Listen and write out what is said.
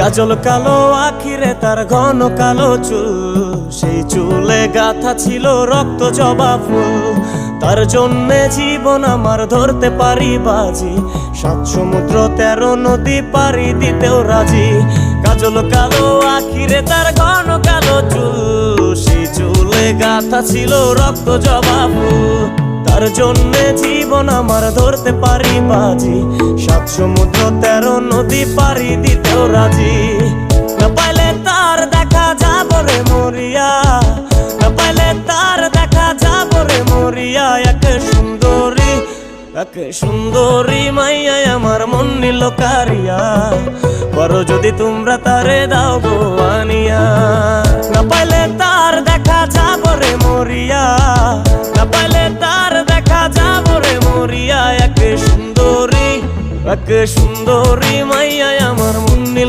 কাজল কালো আখিরে তার ঘন কালো চুল, সেই চুলে গাথা ছিল রক্ত জবা ফুল। তার জন্যে জীবন আমার ধরতে পারি বাজি, 7 সমুদ্র 13 নদী পারি দিতেও রাজি। কাজল কালো আখিরে তার ঘন কালো চুল, সেই চুলে গাথা ছিল রক্ত জবা ফুল। তার জন্যে জীবন আমার ধরতে পারি বাজি, 7 সমুদ্র 13 নদী পারি দিতেও রাজি। না পাইলে তার দেখা যাব রে মরিয়া, না পাইলে তার দেখা যাব রে মরিয়া। এক সুন্দরী মাইয়া আমার মন নিল কারিয়া, করো যদি তোমরা তারে দাও গো আনিয়া। না পাইলে তার দেখা যাব রে মরিয়া, না পাইলে তার দেখা যাব রে মরিয়া। এক সুন্দরী মাইয়া আমার মন নিল